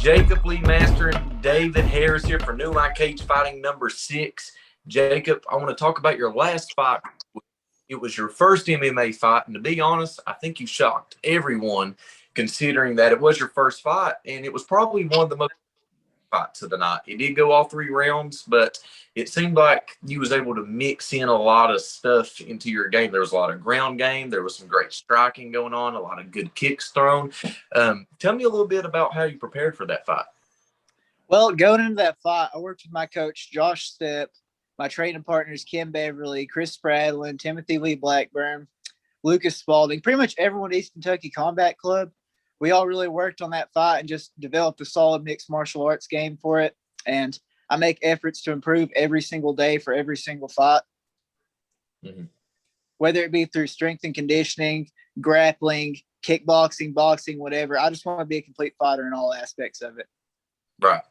Jacob LeMaster and David Harris here for New Line Cagefighting number 6. Jacob, I want to talk about your last fight. It was your first MMA fight, and to be honest, I think you shocked everyone considering that it was your first fight, and it was probably one of the most fights of the night. It did go all 3 rounds, but it seemed like you was able to mix in a lot of stuff into your game. There was a lot of ground game. There was some great striking going on, a lot of good kicks thrown. Tell me a little bit about how you prepared for that fight. Well, going into that fight, I worked with my coach, Josh Stepp, my training partners, Kim Beverly, Chris Spradlin, Timothy Lee Blackburn, Lucas Spalding, pretty much everyone at East Kentucky Combat Club. We all really worked on that fight and just developed a solid mixed martial arts game for it. And I make efforts to improve every single day for every single fight. Mm-hmm. Whether it be through strength and conditioning, grappling, kickboxing, boxing, whatever. I just want to be a complete fighter in all aspects of it. Right.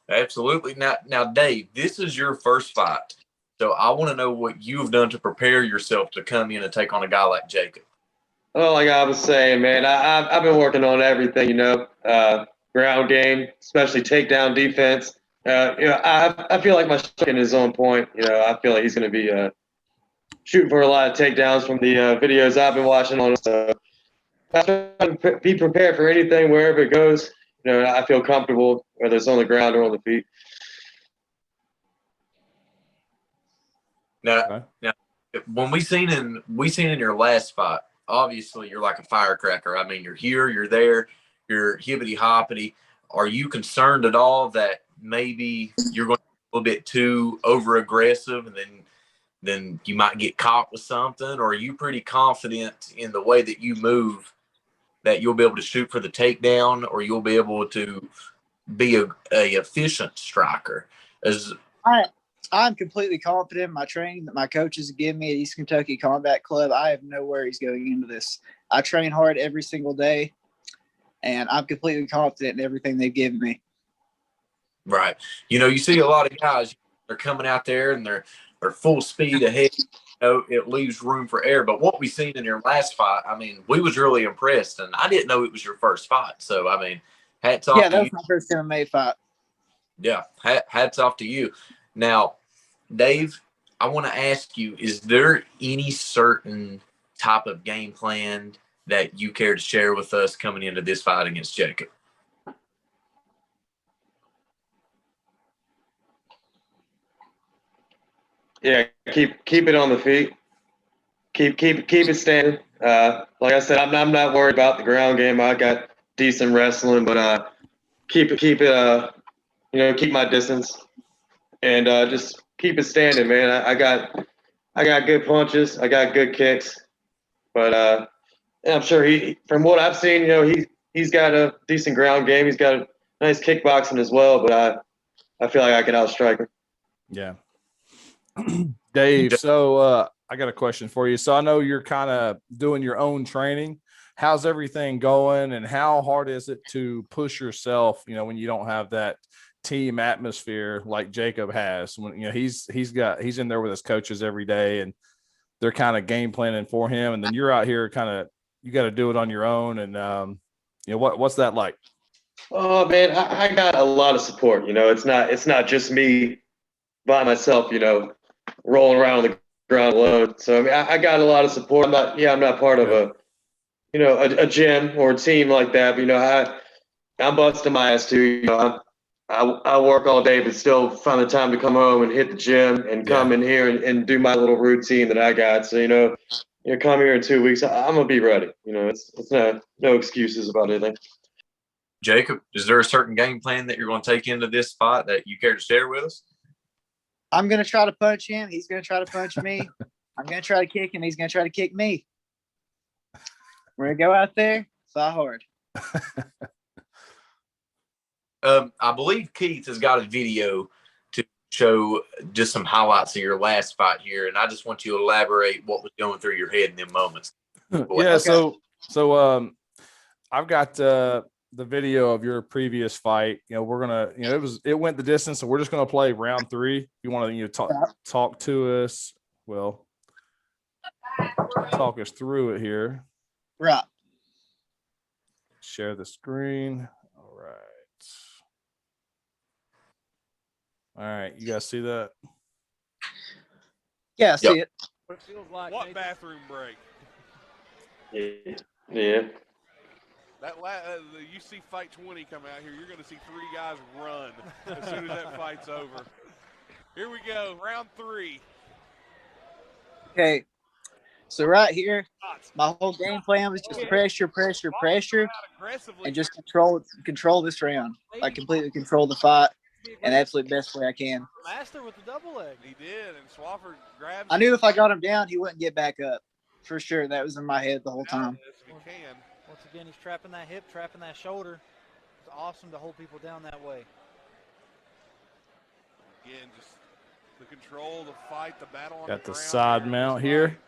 Absolutely. Now, Dave, this is your first fight. So I want to know what you've done to prepare yourself to come in and take on a guy like Jacob. Well, like I was saying, man, I've been working on everything, ground game, especially takedown defense. I feel like my striking is on point. I feel like he's going to be shooting for a lot of takedowns from the videos I've been watching on. So be prepared for anything wherever it goes. I feel comfortable whether it's on the ground or on the feet. Now, when we seen in your last fight, obviously you're like a firecracker. I mean, you're here, you're there, you're hibbity hoppity. Are you concerned at all that maybe you're going to be a little bit too over aggressive and then you might get caught with something? Or are you pretty confident in the way that you move that you'll be able to shoot for the takedown, or you'll be able to be a efficient striker? I'm completely confident in my training that my coaches give me at East Kentucky Combat Club. I have no worries going into this. I train hard every single day, and I'm completely confident in everything they've given me. Right. You see a lot of guys, they're coming out there and they're full speed ahead. It leaves room for error. But what we seen in your last fight, I mean, we was really impressed, and I didn't know it was your first fight. So, I mean, hats off to you. Yeah, that was my first MMA fight. Yeah, hats off to you. Now, Dave, I want to ask you, is there any certain type of game plan that you care to share with us coming into this fight against Jacob? Yeah, keep it on the feet. Keep it standing. Like I said, I'm not worried about the ground game. I got decent wrestling, but keep keep my distance and just keep it standing, man. I got good punches. I got good kicks, but I'm sure from what I've seen, he's got a decent ground game. He's got a nice kickboxing as well, but I feel like I can outstrike him. Yeah. Dave, so I got a question for you. So I know you're kind of doing your own training. How's everything going, and how hard is it to push yourself, when you don't have that team atmosphere like Jacob has? When he's in there with his coaches every day, and they're kind of game planning for him, and then you're out here you got to do it on your own. And what's that like? Oh man, I got a lot of support. It's not just me by myself, rolling around on the ground alone. So I mean, I got a lot of support. I'm not part of a gym or a team like that. But I'm busting my ass too. I work all day, but still find the time to come home and hit the gym and come in here and do my little routine that I got. So come here in 2 weeks. I'm gonna be ready. It's no excuses about anything. Jacob, is there a certain game plan that you're going to take into this fight that you care to share with us? I'm going to try to punch him. He's going to try to punch me. I'm going to try to kick him. He's going to try to kick me. We're going to go out there, fight hard. I believe Keith has got a video to show just some highlights of your last fight here, and I just want you to elaborate what was going through your head in them moments. Yeah, okay. So I've got the video of your previous fight. We're gonna, it went the distance, so we're just gonna play round 3. If you want to, talk to us, well, talk us through it here. Right. Share the screen. All right. All right, you guys see that? Yeah, I see it. What it feels like. What Nathan. bathroom break? Yeah. You see Fight 20 come out here, you're going to see 3 guys run as soon as that fight's over. Here we go, round 3. Okay. So right here, my whole game plan was just pressure, Aggressively. and just control this round. Like completely control the fight in the absolute best way I can. Master with the double leg. He did, and Swafford grabs I knew if I got him down, he wouldn't get back up. For sure, that was in my head the whole time. If he can. Once again, he's trapping that hip, trapping that shoulder. It's awesome to hold people down that way. Again, just the control, the fight, the battle on Got the ground side here, mount this here. fight.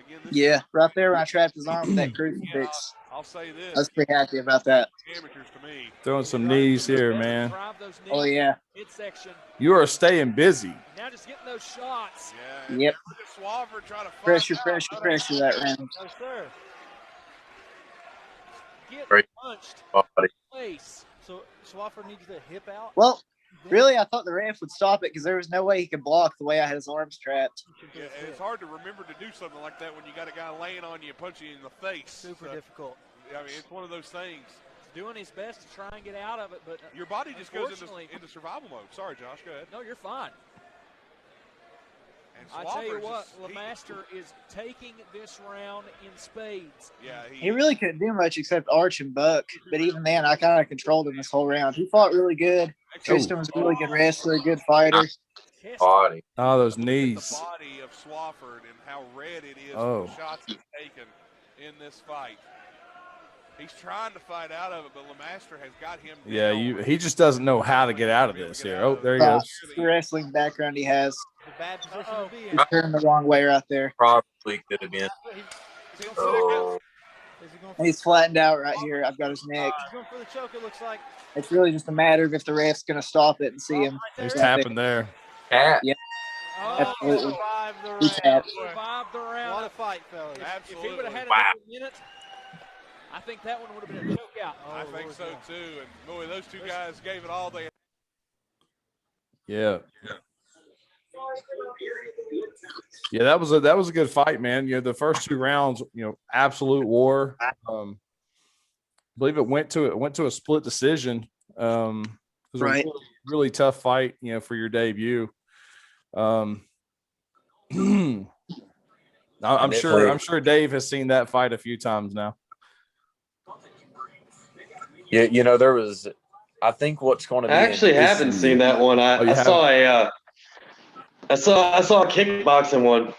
Again, Yeah, right there when I trapped his arm with that crucifix. I'll say this. I was pretty happy about that. Amateurs to me. Throwing some knees here, man. Drive those knees Oh, yeah. midsection. You are staying busy. Now just getting those shots. Yeah. and Yep. look at Swafford trying to fight Pressure out. that round. No, sir. Get Great. punched. Body. Place. So Swafford needs to hip out. Well, Then- really, I thought the ref would stop it because there was no way he could block the way I had his arms trapped. Yeah, and it's hard to remember to do something like that when you got a guy laying on you and punching you in the face. Super So, difficult. I mean, it's one of those things. He's doing his best to try and get out of it, but Your body just goes unfortunately- into survival mode. Sorry, Josh, go ahead. no, you're fine. And I tell you Swafford's what, just- LeMaster is taking this round in spades. Yeah, He really couldn't do much except arch and buck. But even then, I kind of controlled him this whole round. He fought really good. Tristan was a really good wrestler, good fighter. Test Body. Oh, those the knees. body of Swafford and how red it is Oh. from the shots he's taken in this fight. He's trying to fight out of it, but LeMaster has got him down. Yeah, he just doesn't know how to get out of this here. Oh, there he goes. The wrestling background he has. the bad position to be in. He's turned the wrong way right there. Probably could have been. Oh. Is he going for, And he's flattened out right here. I've got his neck. he's going for the choke, it looks like. It's really just a matter of if the ref's going to stop it and see him. He's tapping there. Cat. Oh, Absolutely. survived the He round. tapped. Survived the round. What a fight, fellas. If he would have had Wow. another minute, I think that one would have been a choke out. I Oh, think Lord, so yeah. too. And boy, those two guys gave it all they. Yeah. Yeah, that was a good fight, man. You know, the first 2 rounds, absolute war. I believe it went to a split decision. It was Right. a really tough fight, for your debut. I'm sure Dave has seen that fight a few times now. Yeah, there was. I think what's going to be. I actually haven't seen that one. I saw a kickboxing one.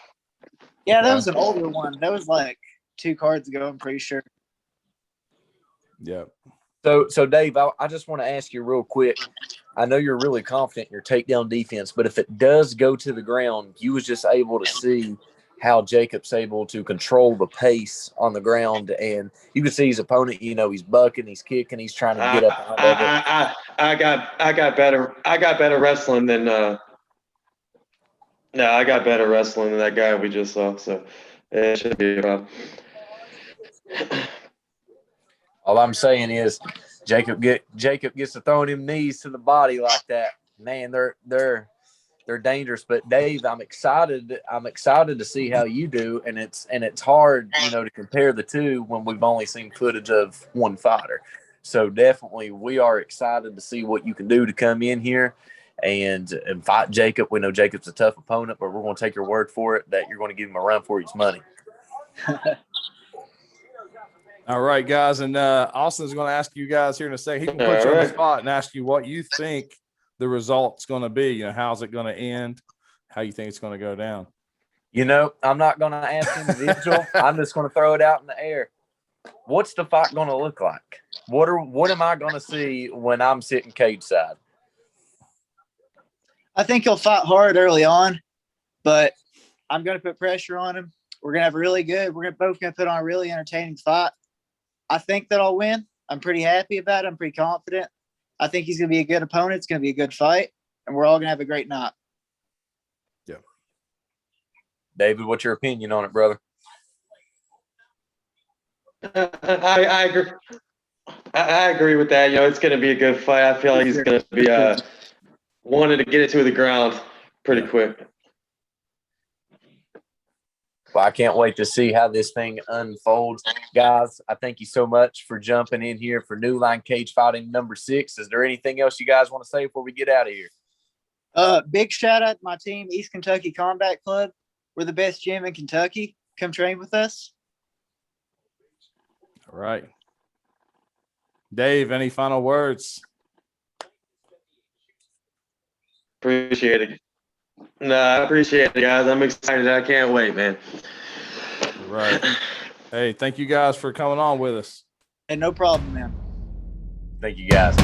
Yeah, that was an older one. That was like 2 cards ago, I'm pretty sure. Yeah. So Dave, I just want to ask you real quick. I know you're really confident in your takedown defense, but if it does go to the ground, you was just able to see how Jacob's able to control the pace on the ground, and you can see his opponent. He's bucking, he's kicking, he's trying to get up out of it. I got better wrestling than I got better wrestling than that guy we just saw. So it should be a problem. All I'm saying is, Jacob gets to throwing him knees to the body like that. Man, they're dangerous. But Dave, I'm excited to see how you do, and it's hard, to compare the two when we've only seen footage of one fighter. So definitely, we are excited to see what you can do to come in here and fight Jacob. We know Jacob's a tough opponent, but we're going to take your word for it that you're going to give him a run for his money. All right, guys, and Austin's going to ask you guys here in a second. He can put you on the spot and ask you what you think the result's going to be. How's it going to end? How you think it's going to go down? I'm not going to ask individual. I'm just going to throw it out in the air. What's the fight going to look like? What am I going to see when I'm sitting cage side? I think he'll fight hard early on, but I'm going to put pressure on him. We're going to have we're both going to put on a really entertaining fight. I think that I'll win. I'm pretty happy about it. I'm pretty confident. I think he's going to be a good opponent. It's going to be a good fight, and we're all going to have a great night. Yeah. David, what's your opinion on it, brother? I agree. I agree with that. It's going to be a good fight. I feel like he's going to be wanted to get it to the ground pretty quick. Well, I can't wait to see how this thing unfolds. Guys, I thank you so much for jumping in here for New Line Cage Fighting number 6. Is there anything else you guys want to say before we get out of here? Big shout out to my team, East Kentucky Combat Club. We're the best gym in Kentucky. Come train with us. All right. Dave, any final words? Appreciate it. No, I appreciate it, guys. I'm excited. I can't wait, man. Right. Hey, thank you guys for coming on with us. And no problem, man. Thank you, guys.